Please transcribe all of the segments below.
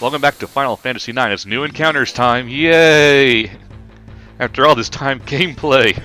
Welcome back to Final Fantasy IX. It's new encounters time. Yay! After all this time, gameplay.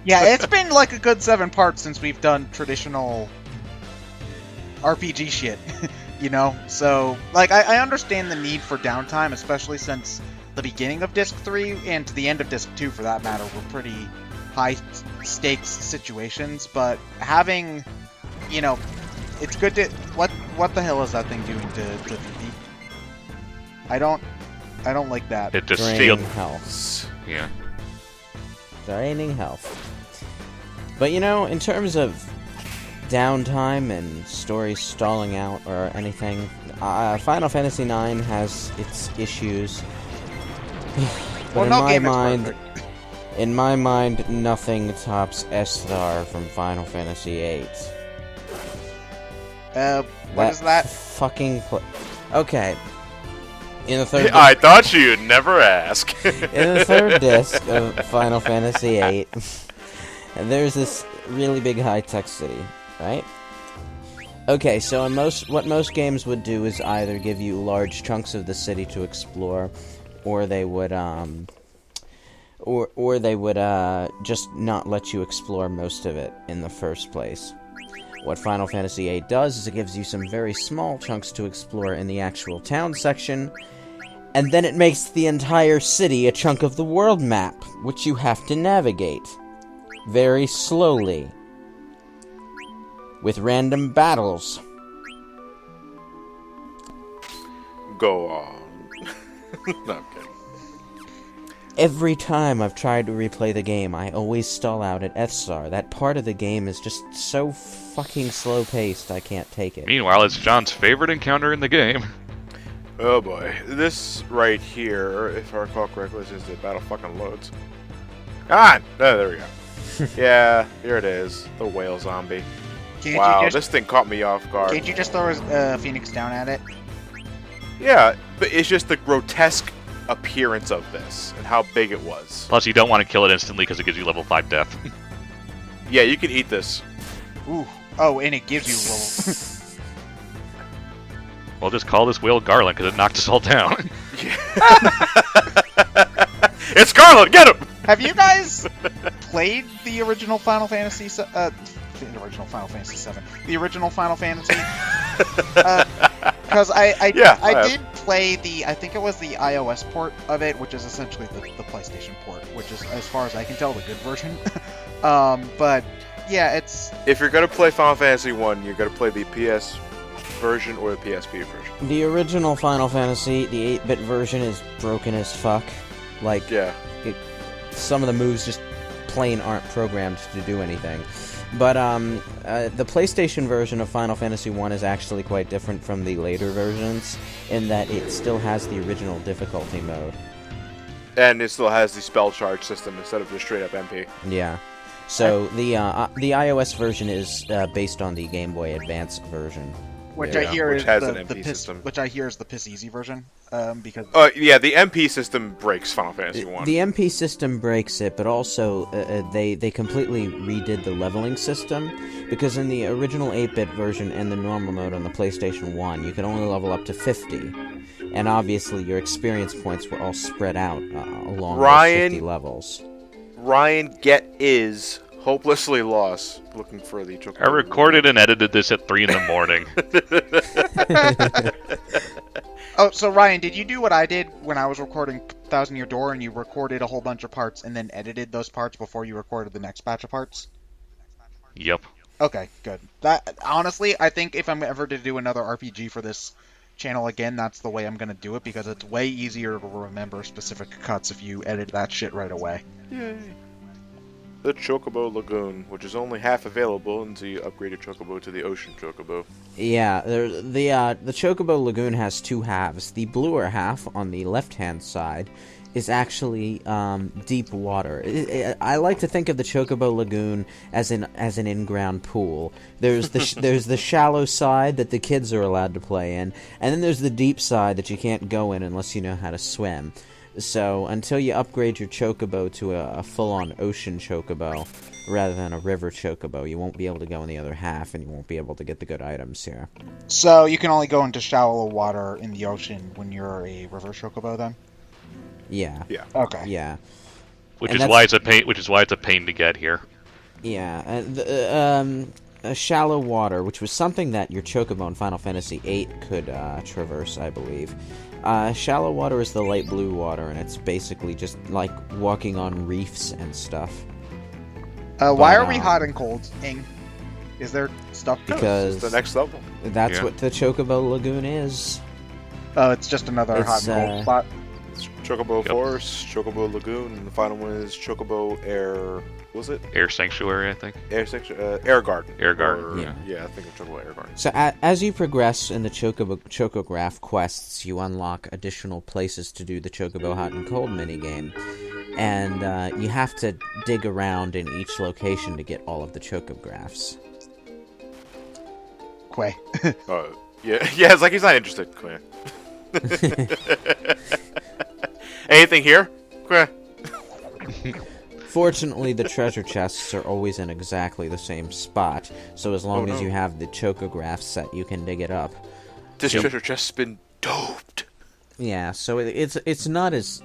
Yeah, it's been like a good 7 parts since we've done traditional RPG shit, you know? So, like, I understand the need for downtime, especially since the beginning of Disc 3 and to the end of Disc 2, for that matter, were pretty high-stakes situations, but having, you know, it's good to... What the hell is that thing doing to Vivi? I don't like that. It just Draining feels... health. Yeah. Draining health. But you know, in terms of downtime and stories stalling out or anything, Final Fantasy IX has its issues. But in my mind, nothing tops S-Star from Final Fantasy VIII. What is that? Fucking okay. In the third I thought you'd never ask. in the third disc of Final Fantasy VIII, there's this really big high-tech city, right? Okay, so in what most games would do is either give you large chunks of the city to explore, or they would just not let you explore most of it in the first place. What Final Fantasy VIII does is it gives you some very small chunks to explore in the actual town section, and then it makes the entire city a chunk of the world map, which you have to navigate. Very slowly. With random battles. Go on. No, I'm kidding. Every time I've tried to replay the game, I always stall out at S-Star. That part of the game is just so fucking slow-paced, I can't take it. Meanwhile, it's John's favorite encounter in the game. Oh boy. This right here, if I recall correctly, is the battle fucking loads. Ah! Oh, there we go. Yeah, here it is. The whale zombie. Wow, this thing caught me off guard. Can't you just throw a Phoenix down at it? Yeah, but it's just the grotesque appearance of this and how big it was. Plus, you don't want to kill it instantly because it gives you level 5 death. Yeah, you can eat this. Ooh. Oh, and it gives you level. Well, just call this whale Garland because it knocked us all down. It's Garland! Get him! Have you guys played the original Final Fantasy? The original Final Fantasy 7. The original Final Fantasy. Because I did play I think it was the iOS port of it, which is essentially the PlayStation port, which is, as far as I can tell, the good version. But yeah, it's... If you're gonna play Final Fantasy 1, you're gonna play the PS version or the PSP version. The original Final Fantasy, the 8-bit version, is broken as fuck. Like, yeah. Some of the moves just plain aren't programmed to do anything. But the PlayStation version of Final Fantasy 1 is actually quite different from the later versions, in that it still has the original difficulty mode. And it still has the spell charge system instead of the straight up MP. Yeah. So the iOS version is based on the Game Boy Advance version. Which Yeah, I hear which is has the an MP piss, system. which I hear is the piss easy version. Because Yeah, the MP system breaks Final Fantasy 1. The MP system breaks it, but also they completely redid the leveling system, because in the original 8-bit version and the normal mode on the PlayStation 1, you could only level up to 50. And obviously your experience points were all spread out along those 50 levels. Ryan is hopelessly lost looking for the Chocobo. I recorded and edited this at 3 in the morning. Oh, so Ryan, did you do what I did when I was recording Thousand Year Door, and you recorded a whole bunch of parts and then edited those parts before you recorded the next batch of parts? Yep. Okay, good. That honestly, I think if I'm ever to do another RPG for this channel again, that's the way I'm gonna do it, because it's way easier to remember specific cuts if you edit that shit right away. Yay. The Chocobo Lagoon, which is only half available until you upgrade your Chocobo to the Ocean Chocobo. Yeah, the Chocobo Lagoon has two halves. The bluer half on the left-hand side is actually deep water. I like to think of the Chocobo Lagoon as an in-ground pool. There's the shallow side that the kids are allowed to play in, and then there's the deep side that you can't go in unless you know how to swim. So until you upgrade your Chocobo to a full-on ocean Chocobo, rather than a river Chocobo, you won't be able to go in the other half, and you won't be able to get the good items here. So you can only go into shallow water in the ocean when you're a river chocobo, then? Yeah. Yeah. Okay. Yeah. Which And is why it's a pain. Which is why it's a pain to get here. Yeah. Shallow water, which was something that your Chocobo in Final Fantasy VIII could traverse, I believe. Shallow water is the light blue water, and it's basically just like walking on reefs and stuff. Why are we hot and cold, Ing? Is there stuff? Because It's the next level. that's Yeah. what the Chocobo Lagoon is. Oh, it's just another hot and cold spot. It's Chocobo Yep. Forest, Chocobo Lagoon, and the final one is Chocobo Air. What was it? Air Sanctuary, I think. Air Garden. Air Garden. Or- Yeah. Yeah, I think of Chocobo Air Garden. So as you progress in the Chocograph quests, you unlock additional places to do the Chocobo Hot and Cold minigame. And you have to dig around in each location to get all of the Chocographs. Quay. Yeah, yeah. It's like he's not interested. Come here. Anything here? Come here. Fortunately, the treasure chests are always in exactly the same spot, so as long Oh, as no. you have the Chocograph set, you can dig it up. This So- treasure chest's been doped. Yeah, so it's not as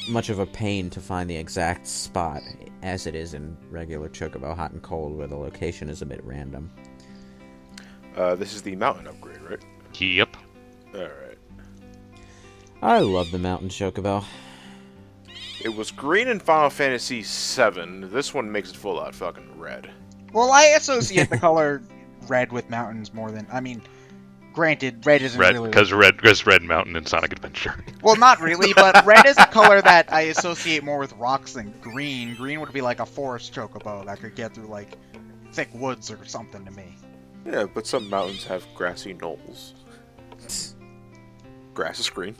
much of a pain to find the exact spot as it is in regular Chocobo Hot and Cold, where the location is a bit random. This is the mountain upgrade, right? Yep. All right. I love the Mountain Chocobo. It was green in Final Fantasy VII. This one makes it full out fucking red. Well, I associate the color red with mountains more than... I mean, granted, red isn't Red, really... because Red Mountain in Sonic Adventure. Well, not really, but red is a color that I associate more with rocks than green. Green would be like a forest chocobo that could get through, like, thick woods or something to me. Yeah, but some mountains have grassy knolls. Grass is green.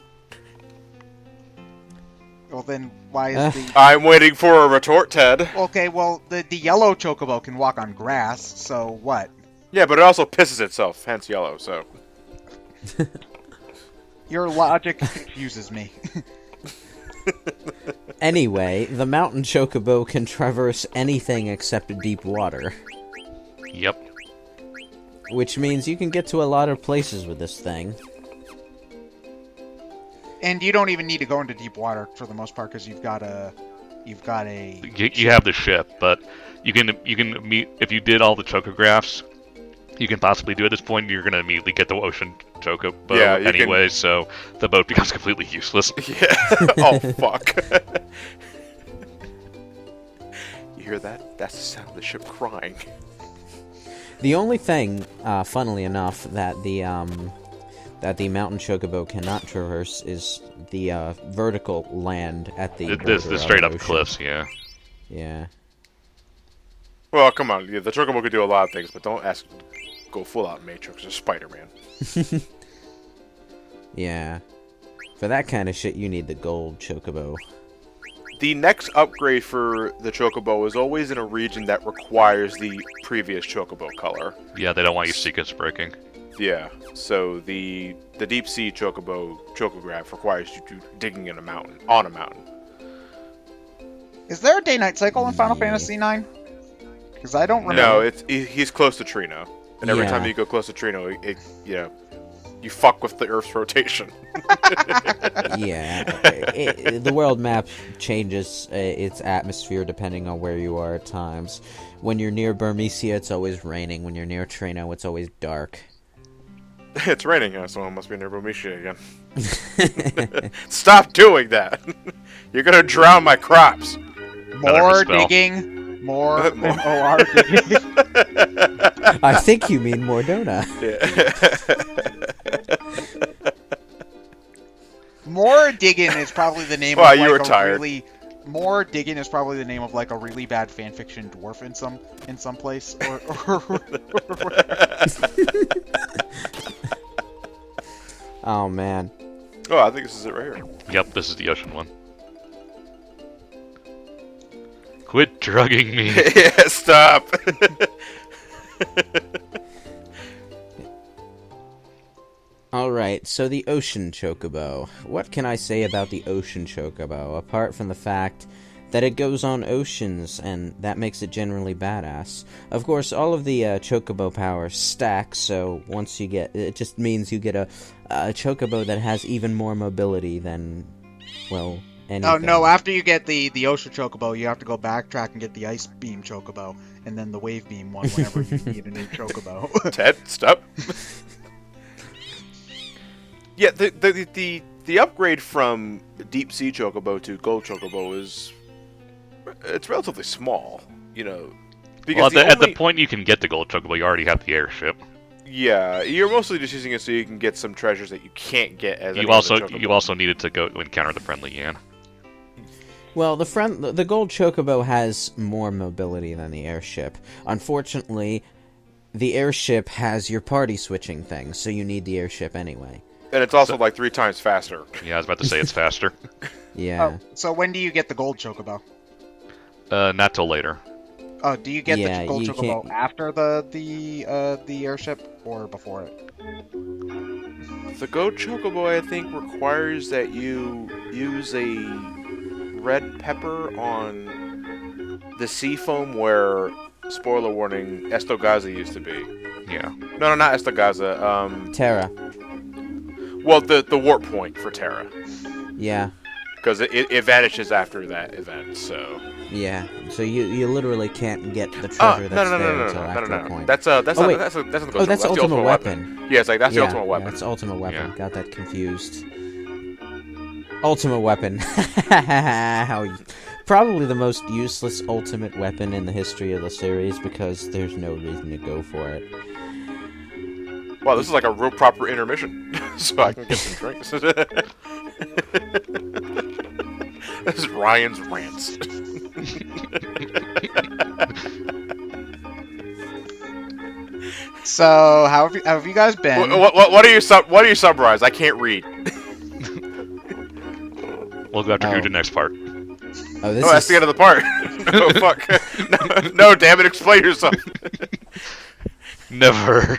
Well, then, why is the... I'm waiting for a retort, Ted. Okay, well, the yellow chocobo can walk on grass, so what? Yeah, but it also pisses itself, hence yellow, so... Your logic confuses me. Anyway, the Mountain Chocobo can traverse anything except deep water, Yep. which means you can get to a lot of places with this thing. And you don't even need to go into deep water for the most part, because you've got a... You have the ship, but you can meet if you did all the chocographs. You can possibly do at this point. You're gonna immediately get the ocean chocobo Yeah, you anyway, so the boat becomes completely useless. Yeah. Oh, fuck. You hear that? That's the sound of the ship crying. The only thing, funnily enough, that the Mountain Chocobo cannot traverse is the vertical land at the border The of straight up ocean. cliffs, yeah. Yeah. Well, come on. Yeah, the Chocobo could do a lot of things, but don't ask go full out Matrix or Spider-Man. Yeah. For that kind of shit, you need the gold Chocobo. The next upgrade for the Chocobo is always in a region that requires the previous Chocobo color. Yeah, they don't want you sequence breaking. Yeah, so the deep sea chocograph requires you to digging in a mountain, on a mountain. Is there a day-night cycle in Final Yeah. Fantasy IX? Because I don't remember. No, he's close to Trino, and every Yeah. time you go close to Trino, you fuck with the Earth's rotation. Yeah. The world map changes its atmosphere depending on where you are at times. When you're near Burmecia, it's always raining. When you're near Trino, it's always dark. It's raining here, so I must be near Bomicia again. Stop doing that! You're gonna drown my crops. Another More misspell. digging. More More. M-O-R digging. I think you mean Mordona. More digging is probably the name Well, of you like were a tired. really... More digging is probably the name of like a really bad fanfiction dwarf in some place. Oh, man. Oh, I think this is it right here. Yep, this is the ocean one. Quit drugging me. Yeah, stop! Alright, Alright, so the Ocean Chocobo. What can I say about the Ocean Chocobo, apart from the fact that it goes on oceans, and that makes it generally badass? Of course, all of the Chocobo powers stack, so once you get... It just means you get a Chocobo that has even more mobility than, well, anything. Oh, no, after you get the Ocean Chocobo, you have to go backtrack and get the Ice Beam Chocobo, and then the Wave Beam one whenever you need a new Chocobo. Ted, stop. Yeah, the upgrade from Deep Sea Chocobo to Gold Chocobo it's relatively small, you know. Because Well, at the point you can get the Gold Chocobo, you already have the airship. Yeah, you're mostly just using it so you can get some treasures that you can't get as You also needed to go encounter the friendly Yan. Well, the Gold Chocobo has more mobility than the airship. Unfortunately, the airship has your party switching thing, so you need the airship anyway. And it's also like 3 times faster. Yeah, I was about to say it's faster. Yeah. Oh, so when do you get the Gold Chocobo? Not till later. Oh, do you get the Gold you Chocobo can't... after the airship or before it? The Gold Chocobo, I think, requires that you use a red pepper on the sea foam where, spoiler warning, Estogaza used to be. Yeah. No, not Estogaza. Terra. Well, the warp point for Terra. Yeah. Because it vanishes after that event, so... Yeah, so you literally can't get the treasure that's there until after that point. That's that's the ultimate weapon. Yeah, it's like, that's the ultimate weapon. Yeah, that's ultimate weapon. Yeah. Got that confused. Ultimate weapon. Probably the most useless ultimate weapon in the history of the series, because there's no reason to go for it. Wow, this is like a real proper intermission, so I can get some drinks. This is Ryan's Rants. So, how have you guys been? What do you summarize? I can't read. We'll go after the next part. Oh, that's the end of the part. No, fuck. No, damn it, explain yourself. Never.